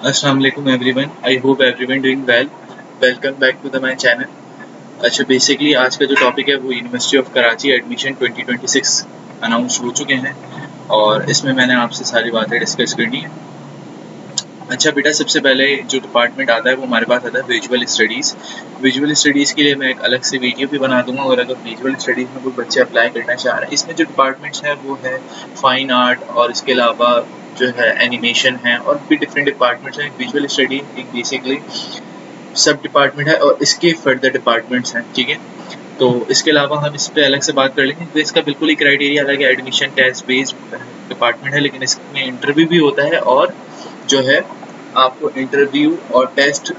Assalamu alaikum everyone. I hope everyone doing well. Welcome back to my channel. अच्छा basically आज का जो topic है वो university of Karachi admission 2026 announce हो चुके हैं और इसमें मैंने आपसे सारी बातें डिस्कस करनी है। अच्छा बेटा, सबसे पहले जो डिपार्टमेंट आता है वो हमारे पास आता है विजुअल स्टडीज़। विजुअल स्टडीज़ के लिए मैं एक अलग से वीडियो भी बना दूंगा और अगर विजुअल स्टडीज़ में कोई बच्चे अप्लाई करना चाह रहे हैं, इसमें जो डिपार्टमेंट्स हैं वो है फाइन आर्ट और इसके अलावा जो है एनिमेशन है और भी डिफरेंट डिपार्टमेंट्स हैं। विजुअल स्टडी एक बेसिकली सब डिपार्टमेंट है और इसके फर्दर डिपार्टमेंट्स हैं, ठीक है। तो इसके अलावा हम इस पर अलग से बात कर लेंगे। तो इसका बिल्कुल ही क्राइटेरिया अलग है, एडमिशन टेस्ट बेस्ड डिपार्टमेंट है, लेकिन इसमें इंटरव्यू भी होता है और जो है आपको इंटरव्यू और टेस्ट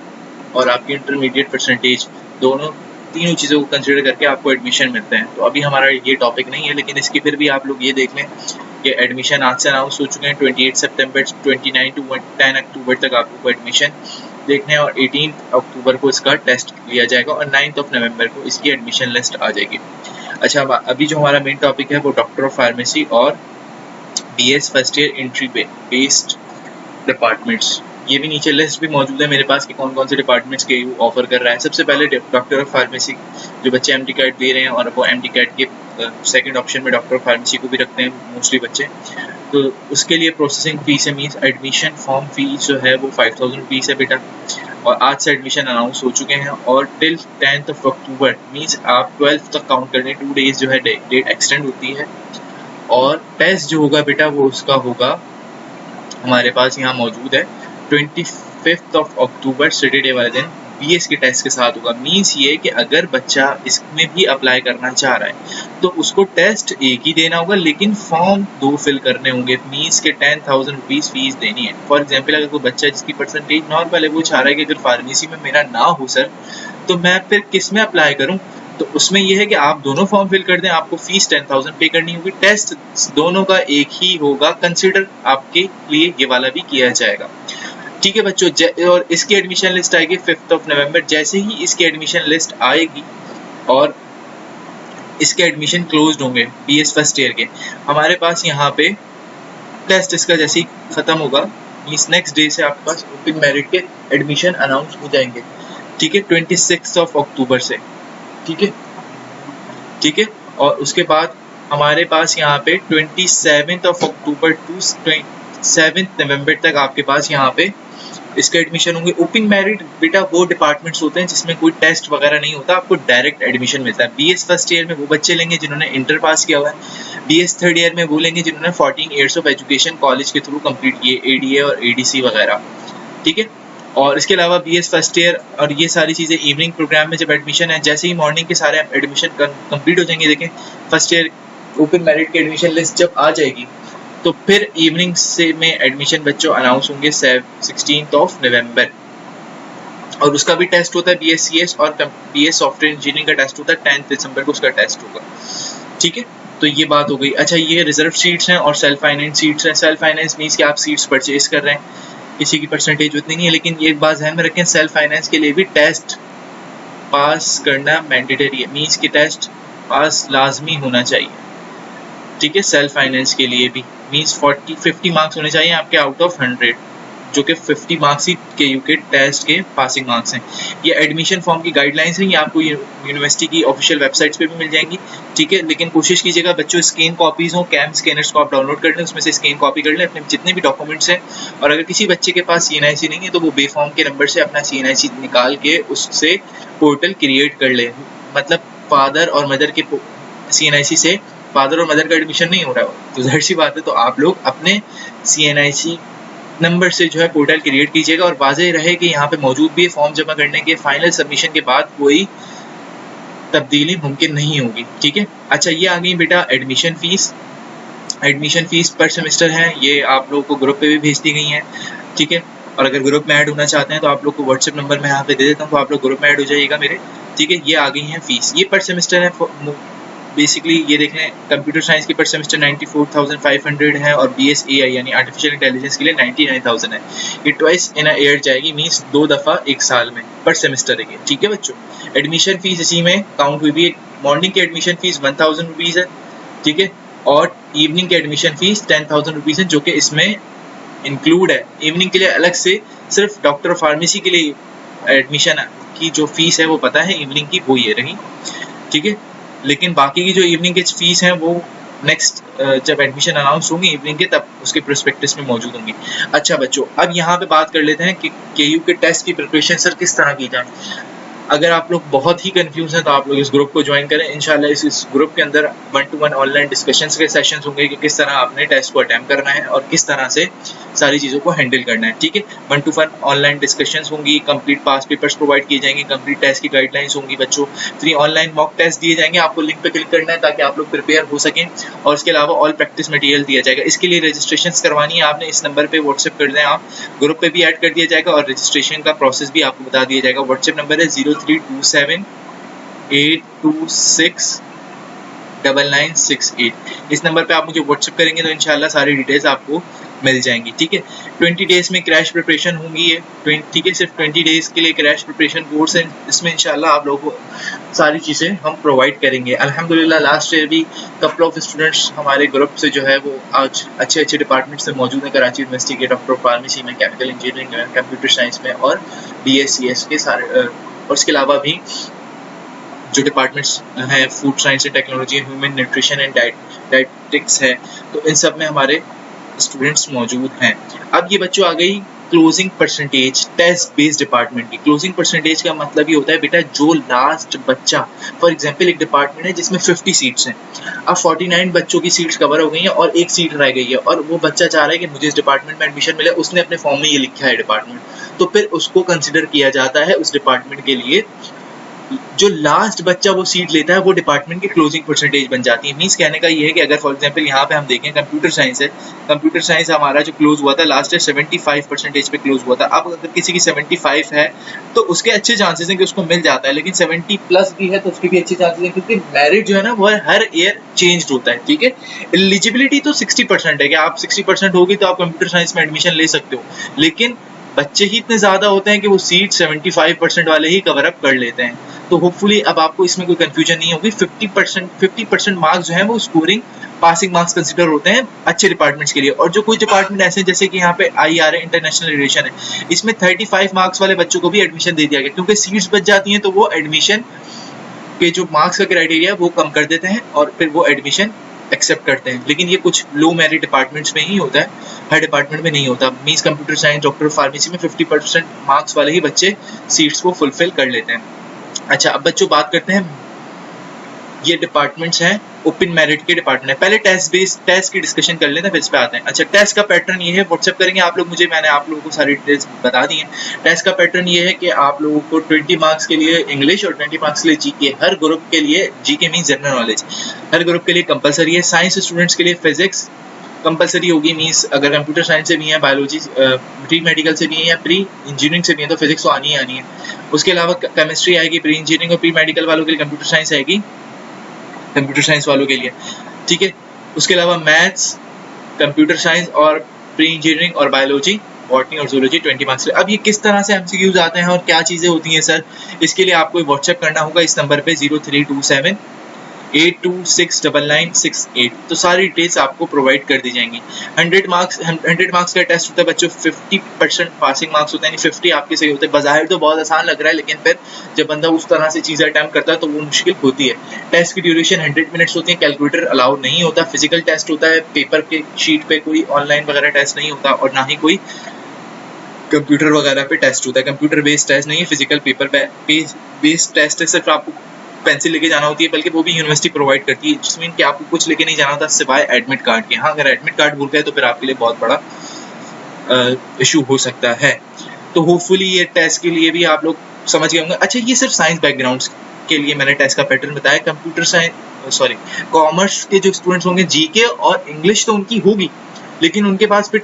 और आपकी इंटरमीडिएट परसेंटेज तीनों चीज़ों को कंसिडर करके आपको एडमिशन मिलते हैं। तो अभी हमारा ये टॉपिक नहीं है, लेकिन इसकी फिर भी आप लोग ये देख लें कि एडमिशन आज से अनाउंस हो चुके हैं 28 सितंबर 29 टू 10 अक्टूबर तक आपको एडमिशन देखने हैं और 18 अक्टूबर को इसका टेस्ट लिया जाएगा और 9 नवंबर को इसकी एडमिशन लिस्ट आ जाएगी। अच्छा, अभी जो हमारा मेन टॉपिक है वो डॉक्टर ऑफ फार्मेसी और BS first year entry based departments, ये भी नीचे लिस्ट भी मौजूद है मेरे पास कि कौन कौन से डिपार्टमेंट्स के ऑफर कर रहा है। सबसे पहले डॉक्टर ऑफ फार्मेसी जो बच्चे MD कैट दे रहे हैं और वो MD कैट के सेकंड ऑप्शन में डॉक्टर ऑफ फार्मेसी को भी रखते हैं मोस्टली बच्चे, तो उसके लिए प्रोसेसिंग फीस है, मीन्स एडमिशन फॉर्म फीस जो है वो 5000 रुपीज़ है बेटा। और आज से एडमिशन अनाउंस हो चुके हैं और टिल 10 अक्टूबर मीन्स आप 12 तक काउंट करने 2 डेज जो है डेट एक्सटेंड होती है। और टेस्ट जो होगा बेटा वो उसका होगा हमारे पास यहाँ मौजूद है 25 अक्टूबर सैटरडे वाले दिन BS के टेस्ट के साथ होगा। मीन्स ये कि अगर बच्चा इसमें भी अप्लाई करना चाह रहा है तो उसको टेस्ट एक ही देना होगा, लेकिन फॉर्म 2 फिल करने होंगे। मीन्स के 10,000 रुपीज़ फीस देनी है। फॉर एग्जाम्पल, अगर कोई बच्चा जिसकी परसेंटेज नॉर्मल है वो चाह रहा है कि अगर फार्मेसी में मेरा ना हो सर तो मैं फिर किस में अप्लाई करूँ, तो उसमें यह है कि आप दोनों फॉर्म फिल कर दें, आपको फीस 10,000 पे करनी होगी, टेस्ट दोनों का एक ही होगा, कंसिडर आपके लिए ये वाला भी किया जाएगा, ठीक है बच्चों। और इसकी एडमिशन लिस्ट आएगी 5 नवंबर। जैसे ही इसकी एडमिशन लिस्ट आएगी और इसके एडमिशन क्लोज्ड होंगे BS फर्स्ट ईयर के, हमारे पास यहाँ पे टेस्ट इसका जैसे ही खत्म होगा मीन्स नेक्स्ट डे से आपके पास ओपन मेरिट के एडमिशन अनाउंस हो जाएंगे, ठीक है, 26 अक्टूबर से, ठीक है। और उसके बाद हमारे पास यहाँ पे 27 अक्टूबर टू 7 नवंबर तक आपके पास यहाँ पे इसका एडमिशन होंगे। ओपन मेरिट बेटा वो डिपार्टमेंट्स होते हैं जिसमें कोई टेस्ट वगैरह नहीं होता, आपको डायरेक्ट एडमिशन मिलता है। BS फर्स्ट ईयर में वो बच्चे लेंगे जिन्होंने इंटर पास किया हुआ है, BS थर्ड ईयर में वो लेंगे जिन्होंने 14 ईयर्स ऑफ एजुकेशन कॉलेज के थ्रू कंप्लीट किए, ADA और ADC वगैरह, ठीक है। और इसके अलावा BS फर्स्ट ईयर और ये सारी चीज़ें इवनिंग प्रोग्राम में जब एडमिशन है, जैसे ही मॉर्निंग के सारे एडमिशन कंप्लीट हो जाएंगे, देखें फर्स्ट ईयर ओपन मेरिट की एडमिशन लिस्ट जब आ जाएगी तो फिर इवनिंग से में एडमिशन बच्चों अनाउंस होंगे 16 नवंबर। और उसका भी टेस्ट होता है BScs और BS सॉफ्टवेयर इंजीनियरिंग का टेस्ट होता है 10 दिसंबर को उसका टेस्ट होगा, ठीक है। तो ये बात हो गई। अच्छा, ये रिजर्व सीट्स हैं और सेल्फ फाइनेंस सीट्स हैं। सेल्फ फाइनेंस मीन्स कि आप सीट्स परचेज कर रहे हैं, किसी की परसेंटेज उतनी नहीं है, लेकिन ये एक बात ध्यान में रखें, सेल्फ फाइनेंस के लिए भी टेस्ट पास करना मैंडेटरी है, मीन्स कि टेस्ट पास लाजमी होना चाहिए, ठीक है। सेल्फ फाइनेंस के लिए भी मीन्स 50 मार्क्स होने चाहिए आपके आउट ऑफ 100, जो कि 50 मार्क्स ही KU के टेस्ट के पासिंग मार्क्स हैं। ये एडमिशन फॉर्म की गाइडलाइंस हैं, ये आपको यूनिवर्सिटी की ऑफिशियल वेबसाइट्स पे भी मिल जाएंगी, ठीक है। लेकिन कोशिश कीजिएगा बच्चों स्कैन कॉपीज़ हों, कैम स्कैनर्स को आप डाउनलोड कर लें, उसमें से स्कैन कॉपी कर लें अपने जितने भी डॉक्यूमेंट्स हैं। और अगर किसी बच्चे के पास CNIC नहीं है तो वो बेफॉर्म के नंबर से अपना CNIC निकाल के उससे पोर्टल क्रिएट कर ले। मतलब फादर और मदर के CNIC से फादर और मदर का एडमिशन नहीं हो रहा है तो जाहिर सी बात है, तो आप लोग अपने CNIC नंबर से जो है पोर्टल क्रिएट कीजिएगा और वाज़ेह रहे कि यहाँ पे मौजूद भी है। फॉर्म जमा करने के फाइनल सबमिशन के बाद कोई तब्दीली मुमकिन नहीं होगी, ठीक है। अच्छा, ये आ गई बेटा एडमिशन फीस। एडमिशन फीस पर सेमेस्टर है, ये आप लोगों को ग्रुप पे भी भेज दी गई है, ठीक है। और अगर ग्रुप में ऐड होना चाहते हैं तो आप लोग को व्हाट्सएप नंबर मैं यहाँ पे दे देता हूँ, तो आप लोग ग्रुप में ऐड हो जाइएगा मेरे, ठीक है। ये आ गई है फीस, ये पर सेमेस्टर है। बेसिकली ये देख लें, कंप्यूटर साइंस की पर सेमेस्टर 94,500 है और BS AI यानी आर्टिफिशियल इंटेलिजेंस के लिए 99,000 है। ये ट्वाइस इन अ ईयर जाएगी, मीन्स 2 दफ़ा एक साल में पर सेमेस्टर है, ठीक है बच्चों। एडमिशन फीस इसी में काउंट हुई भी। मॉर्निंग की एडमिशन फीस 1,000 रुपीज़ है, ठीक है। और इवनिंग की एडमिशन फीस 10,000 रुपीज़ है, जो कि इसमें इंक्लूड है। इवनिंग के लिए अलग से सिर्फ डॉक्टर फार्मेसी के लिए एडमिशन की जो फीस है वो पता है इवनिंग की, वो ये रही, ठीक है। लेकिन बाकी की जो इवनिंग की फीस है वो नेक्स्ट जब एडमिशन अनाउंस होंगे इवनिंग के, तब उसके प्रोस्पेक्टस में मौजूद होंगी। अच्छा बच्चों, अब यहाँ पे बात कर लेते हैं कि केयू के टेस्ट की प्रिपरेशन सर किस तरह की जाए। अगर आप लोग बहुत ही कंफ्यूज हैं तो आप लोग इस ग्रुप को ज्वाइन करें। इंशाल्लाह इस ग्रुप के अंदर 1-to-1 ऑनलाइन डिस्कशंस के सेशंस होंगे कि किस तरह आपने टेस्ट को अटेम्प्ट करना है और किस तरह से सारी चीज़ों को हैंडल करना है, ठीक है। 1-to-1 ऑनलाइन डिस्कशंस होंगी, कंप्लीट पास पेपर्स प्रोवाइड किए जाएंगे, कंप्लीट टेस्ट की गाइडलाइंस होंगी बच्चों, 3 ऑनलाइन मॉक टेस्ट दिए जाएंगे, आपको लिंक पे क्लिक करना है ताकि आप लोग प्रिपेयर हो सकें, और इसके अलावा ऑल प्रैक्टिस मटेरियल दिया जाएगा। इसके लिए रजिस्ट्रेशन करवानी है आपने, इस नंबर पर व्हाट्सएप कर दें आप, ग्रुप पर भी ऐड कर दिया जाएगा और रजिस्ट्रेशन का प्रोसेस भी आपको बता दिया जाएगा। व्हाट्सएप नंबर है 0327826998। इस नंबर पे आप मुझे व्हाट्सएप करेंगे तो इंशाल्लाह सारी डिटेल्स आपको मिल जाएंगी, ठीक है। 20 डेज में क्रैश प्रिपरेशन होंगी ये, ठीक है, सिर्फ 20 डेज के लिए क्रैश प्रिपरेशन कोर्स है। इसमें इंशाल्लाह आप लोगों को सारी चीज़ें हम प्रोवाइड करेंगे। अल्हम्दुलिल्लाह लास्ट ईयर भी कपल ऑफ स्टूडेंट्स हमारे ग्रुप से जो है वो आज अच्छे डिपार्टमेंट्स से मौजूद हैं, कराची यूनिवर्सिटी के डॉक्टर फार्मेसी में, केमिकल इंजीनियरिंग में, कंप्यूटर साइंस में और BScs के सारे, और इसके अलावा भी जो डिपार्टमेंट्स हैं food science and technology, human nutrition and dietetics है, तो इन सब में हमारे स्टूडेंट्स मौजूद हैं। अब ये बच्चों आ गई closing percentage test based department की। क्लोजिंग परसेंटेज का मतलब ये होता है बेटा जो लास्ट बच्चा, फॉर एग्जांपल एक डिपार्टमेंट है जिसमें 50 सीट्स हैं, अब 49 बच्चों की सीट्स कवर हो गई हैं और एक सीट रह गई है, और वो बच्चा चाह रहा है कि मुझे इस डिपार्टमेंट में एडमिशन मिले, उसने अपने फॉर्म में ये लिखा है डिपार्टमेंट, तो फिर उसको कंसिडर किया जाता है उस डिपार्टमेंट के लिए जो लास्ट बच्चा वो सीट लेता है, वो डिपार्टमेंट की क्लोजिंग परसेंटेज बन जाती है। मींस कहने का ये है कि अगर फॉर एग्जांपल यहाँ पे हम देखें कंप्यूटर साइंस है, कंप्यूटर साइंस हमारा जो क्लोज हुआ था लास्ट ईयर 75% पे क्लोज हुआ था। अब अगर किसी की 75 है तो उसके अच्छे चांसेस हैं कि उसको मिल जाता है, लेकिन 70+ भी है तो उसके भी अच्छे चांसेस हैं, क्योंकि मेरिट जो है ना वो हर ईयर चेंज होता है, ठीक है। एलिजिबिलिटी तो 60% है कि आप 60% होगी तो आप कंप्यूटर साइंस में एडमिशन ले सकते हो, लेकिन बच्चे ही इतने ज़्यादा होते हैं कि वो सीट 75% वाले ही कवर अप कर लेते हैं। तो होपफुली अब आपको इसमें कोई कंफ्यूजन नहीं होगी। 50% मार्क्स जो हैं वो स्कोरिंग पासिंग मार्क्स कंसिडर होते हैं अच्छे डिपार्टमेंट्स के लिए। और जो कुछ डिपार्टमेंट ऐसे हैं जैसे कि यहाँ पे IR है, इंटरनेशनल रिलेशन है, इसमें 35 मार्क्स वाले बच्चों को भी एडमिशन दे दिया गया, क्योंकि सीट्स बच जाती हैं तो वो एडमिशन के जो मार्क्स का क्राइटेरिया वो कम कर देते हैं और फिर वो एडमिशन एक्सेप्ट करते हैं। लेकिन ये कुछ लो मेरिट डिपार्टमेंट्स में ही होता है, हर डिपार्टमेंट में नहीं होता। Means computer science, doctor pharmacy में 50% मार्क्स वाले ही बच्चे सीट्स को फुलफिल कर लेते हैं। अच्छा, अब बच्चों बात करते हैं, ये डिपार्टमेंट्स हैं ओपन मेरिट के डिपार्टमेंट है। पहले टेस्ट की डिस्कशन कर लेते हैं, फिर इस पे आते हैं। अच्छा, टेस्ट का पैटर्न ये है, व्हाट्सएप करेंगे आप लोग मुझे, मैंने आप लोगों को सारी डिटेल्स बता दी हैं। टेस्ट का पैटर्न ये है कि आप लोगों को 20 मार्क्स के लिए इंग्लिश और 20 मार्क्स के लिए जीके, हर ग्रुप के लिए जीके मीन जनरल नॉलेज, हर ग्रुप के लिए कंपलसरी है। साइंस स्टूडेंट्स के लिए फिजिक्स कंपलसरी होगी, मींस अगर कंप्यूटर साइंस से भी है, बायोलॉजी प्री मेडिकल से भी है या प्री इंजीनियरिंग से भी है तो फिजिक्स तो आनी ही आनी है। उसके अलावा केमिस्ट्री आएगी प्री इंजीनियरिंग और प्री मेडिकल वालों के लिए, कंप्यूटर साइंस आएगी कंप्यूटर साइंस वालों के लिए, ठीक है। उसके अलावा मैथ्स, कंप्यूटर साइंस और प्री इंजीनियरिंग और बायोलॉजी, बॉटनी और जूलॉजी 20 मार्क्स। अब ये किस तरह से MCQs आते हैं और क्या चीज़ें होती हैं सर, इसके लिए आपको व्हाट्सएप करना होगा इस नंबर पे 0327826998। तो सारी डिटेल्स आपको प्रोवाइड कर दी जाएंगी। 100 मार्क्स का टेस्ट होता है बच्चों, 50% पासिंग मार्क्स होते हैं, 50 आपके सही होते हैं। बाहर तो बहुत आसान लग रहा है, लेकिन फिर जब बंदा उस तरह से चीज़ें अटैम्प्ट करता है तो वो मुश्किल होती है। टेस्ट की ड्यूरेशन 100 मिनट्स होती है, कैलकुलेटर अलाउ नहीं होता, फिजिकल टेस्ट होता है, पेपर के शीट पे कोई ऑनलाइन वगैरह टेस्ट नहीं होता और ना ही कोई कंप्यूटर वगैरह पे टेस्ट होता है। कंप्यूटर बेस्ड टेस्ट नहीं है, फिजिकल पेपर बेस्ड टेस्ट है। सिर्फ आपको पेंसिल लेके जाना होती है, बल्कि वो भी यूनिवर्सिटी प्रोवाइड करती है, जिसमें कि आपको कुछ लेके नहीं जाना होता सिवाय एडमिट कार्ड के। हाँ, अगर एडमिट कार्ड भूल गए तो फिर आपके लिए बहुत बड़ा इशू हो सकता है। तो होपफुली ये टेस्ट के लिए भी आप लोग समझ गए होंगे। अच्छा, ये सिर्फ साइंस बैकग्राउंड्स के लिए मैंने टेस्ट का पैटर्न बताया। कंप्यूटर साइंस कॉमर्स के जो स्टूडेंट्स होंगे, जीके और इंग्लिश तो उनकी होगी, लेकिन उनके पास फिर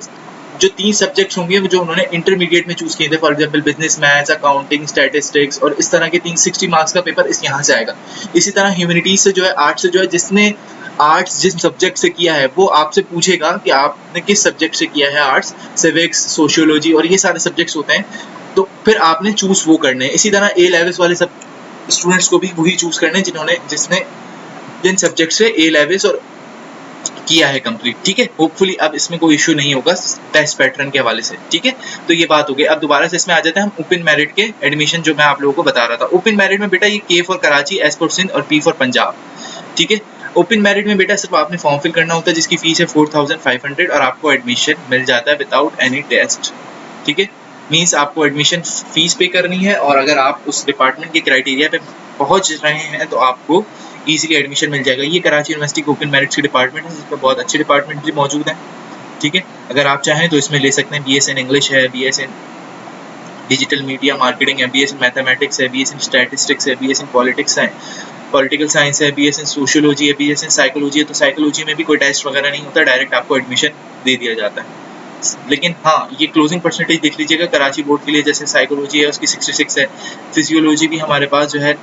जो 3 सब्जेक्ट्स होंगे जो उन्होंने इंटरमीडिएट में चूज किए थे, for example business, maths, accounting, statistics, और इस तरह के 60 मार्क्स का पेपर इस यहाँ से आएगा। इसी तरह ह्यूमैनिटीज से जो है, आर्ट्स से जो है, जिसने आर्ट्स जिस सब्जेक्ट से किया है वो आपसे पूछेगा कि आपने किस सब्जेक्ट से किया है आर्ट्स, सिविक्स, सोशियोलॉजी और ये सारे सब्जेक्ट्स होते हैं, तो फिर आपने चूज वो करने हैं। इसी तरह A लेवल्स वाले सब स्टूडेंट्स को भी वही चूज करने हैं जिन सब्जेक्ट से A लेवल्स और किया है कंप्लीट, ठीक है। होपफुली अब इसमें कोई इशू नहीं होगा टेस्ट पैटर्न के हवाले से, ठीक है। तो ये बात हो गई। अब दोबारा से इसमें आ जाते हैं हम ओपन मेरिट के एडमिशन, जो मैं आप लोगों को बता रहा था। ओपन मेरिट में बेटा ये K for Karachi, S for Sindh और पी फॉर पंजाब, ठीक है। ओपन मेरिट में बेटा सिर्फ आपने फॉर्म फिल करना होता है, जिसकी फीस है 4500 और आपको एडमिशन मिल जाता है विदाउट एनी टेस्ट, ठीक है। मीन्स आपको एडमिशन फीस पे करनी है और अगर आप उस डिपार्टमेंट के क्राइटेरिया पे पहुंच रहे हैं तो आपको इजीली एडमिशन मिल जाएगा। ये कराची यूनिवर्सिटी के ओपन मेरिट्स के डिपार्टमेंट है, जिसमें बहुत अच्छे डिपार्टमेंट भी मौजूद हैं, ठीक है। अगर आप चाहें तो इसमें ले सकते हैं BS इन इंग्लिश है, BS इन डिजिटल मीडिया मार्केटिंग है, BS इन मैथमेटिक्स है, BS इन स्टैटिस्टिक्स है, BS इन पॉलिटिक्स है, पॉलिटिकल साइंस है, BS इन सोशियोलॉजी है, BS इन साइकोलॉजी है। तो साइकोलॉजी में भी कोई टेस्ट वगैरह नहीं होता, डायरेक्ट आपको एडमिशन दे दिया जाता है। लेकिन हाँ, ये क्लोजिंग परसेंटेज देख लीजिएगा कराची बोर्ड के लिए, जैसे साइकोलॉजी है उसकी 66 है, फिजियोलॉजी भी हमारे पास जो है,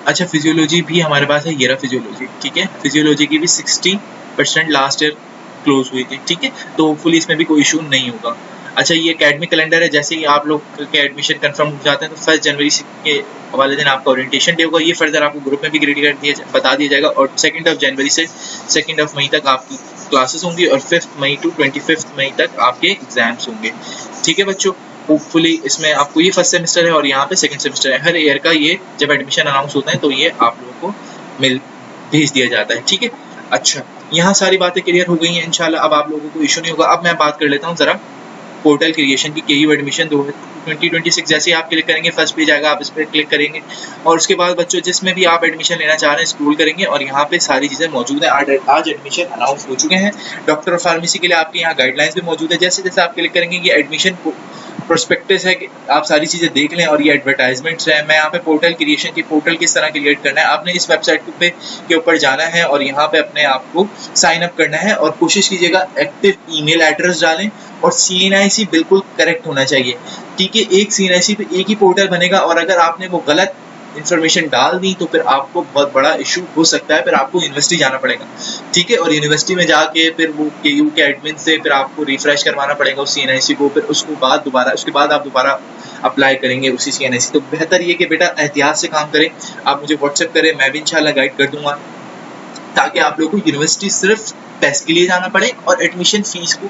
अच्छा फिजियोलॉजी भी हमारे पास है, ये रहा फिजियोलॉजी, ठीक है। फिजियोलॉजी की भी 60% लास्ट ईयर क्लोज हुई थी, ठीक है। तो होपफुली इसमें भी कोई इशू नहीं होगा। अच्छा, ये एकेडमिक कैलेंडर है, जैसे ही आप लोग के एडमिशन कंफर्म हो जाते हैं तो 1 जनवरी के वाले दिन आपका ओरिएंटेशन डे होगा। ये फर्दर आपको ग्रुप में भी ग्रेड कर दिया बता दिया जाएगा और 2 जनवरी से 2 मई तक आपकी क्लासेस होंगी और 5 मई टू 25 मई तक आपके एग्जाम्स होंगे, ठीक है बच्चों। होपफुली इसमें आपको ये फर्स्ट सेमेस्टर है और यहाँ पे सेकंड सेमेस्टर है। हर ईयर का ये जब एडमिशन अनाउंस होता है तो ये आप लोगों को भेज दिया जाता है, ठीक है। अच्छा, यहाँ सारी बातें क्लियर हो गई हैं इंशाल्लाह, अब आप लोगों को इशू नहीं होगा। अब मैं बात कर लेता हूँ जरा पोर्टल क्रिएशन की। KU एडमिशन 2026 जैसे ही आप क्लिक करेंगे फर्स्ट पेज आएगा, आप इस पर क्लिक करेंगे और उसके बाद बच्चों जिसमें भी आप एडमिशन लेना चाह रहे हैं स्क्रॉल करेंगे और यहाँ पे सारी चीज़ें मौजूद हैं। आज एडमिशन अनाउंस हो चुके हैं। डॉक्टर और फार्मेसी के लिए आपके यहाँ गाइडलाइंस भी मौजूद है। जैसे जैसे आप क्लिक करेंगे ये एडमिशन प्रोस्पेक्टस है कि आप सारी चीज़ें देख लें और ये एडवर्टाइजमेंट्स है। मैं यहाँ पे पोर्टल क्रिएशन की पोर्टल किस तरह क्रिएट करना है, आपने इस वेबसाइट पे के ऊपर जाना है और यहाँ पे अपने आप को साइन अप करना है और कोशिश कीजिएगा एक्टिव ईमेल एड्रेस डालें और CNIC बिल्कुल करेक्ट होना चाहिए, ठीक है। एक CNIC पे एक ही पोर्टल बनेगा और अगर आपने वो गलत इन्फॉर्मेशन डाल दी तो फिर आपको बहुत बड़ा इशू हो सकता है, फिर आपको यूनिवर्सिटी जाना पड़ेगा, ठीक है। और यूनिवर्सिटी में जाके फिर वो KU के एडमिन से फिर आपको रिफ्रेश करवाना पड़ेगा उस CNIC को, फिर उसके बाद आप दोबारा अप्लाई करेंगे उसी CNIC। तो बेहतर ये कि बेटा एहतियात से काम करें, आप मुझे व्हाट्सएप करें, मैं भी इंशाल्लाह गाइड कर दूंगा, ताकि आप लोगों को यूनिवर्सिटी सिर्फ टेस्ट के लिए जाना पड़े और एडमिशन फीस को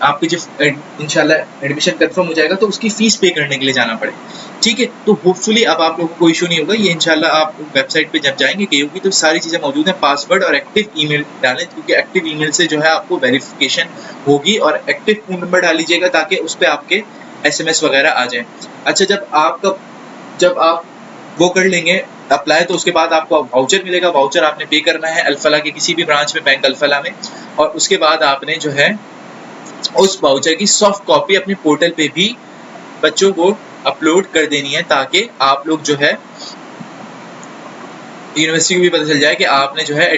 आपकी जब इंशाल्लाह एडमिशन कंफर्म हो जाएगा तो उसकी फीस पे करने के लिए जाना पड़े, ठीक है। तो होपफुली अब आप लोगों को कोई इशू नहीं होगा। ये इंशाल्लाह आप वेबसाइट पे जब जाएंगे KU की तो सारी चीज़ें मौजूद हैं। पासवर्ड और एक्टिव ईमेल डालें, क्योंकि एक्टिव ईमेल से जो है आपको वेरिफिकेशन होगी और एक्टिव फ़ोन नंबर डाल लीजिएगा ताकि उस पर आपके SMS वगैरह आ जाए। अच्छा, जब आप वो कर लेंगे अप्लाई तो उसके बाद आपको वाउचर मिलेगा। वाउचर आपने पे करना है अल्फला के किसी भी ब्रांच में, बैंक अल्फला में, और उसके बाद आपने जो है उस वाउचर की सॉफ्ट कॉपी अपने पोर्टल पे भी बच्चों को अपलोड कर देनी है, ताकि आप लोग जो है यूनिवर्सिटी को भी पता चल जाए कि आपने जो है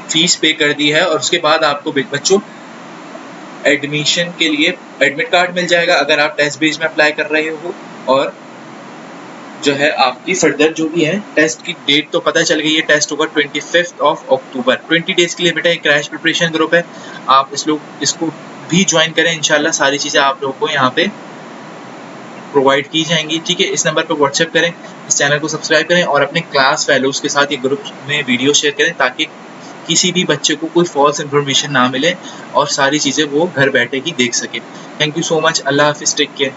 फीस पे कर दी है। और उसके बाद आपको बच्चों एडमिशन के लिए एडमिट कार्ड मिल जाएगा अगर आप टेस्ट बेस में अप्लाई कर रहे हो, और जो है आपकी फर्दर जो भी है टेस्ट की डेट तो पता चल गई है। टेस्ट होगा 25 अक्टूबर। 20 डेज के लिए बेटा एक क्रैश प्रिपरेशन ग्रुप है, आप इसको भी ज्वाइन करें। इंशाल्लाह सारी चीज़ें आप लोगों को यहाँ पे प्रोवाइड की जाएंगी, ठीक है। इस नंबर पर व्हाट्सएप करें, इस चैनल को सब्सक्राइब करें और अपने क्लास फेलोज के साथ ये ग्रुप में वीडियो शेयर करें, ताकि किसी भी बच्चे को कोई फॉल्स इन्फॉर्मेशन ना मिले और सारी चीज़ें वो घर बैठे ही देख सके। Thank you so much. अल्लाह हाफिज़, टेक केयर।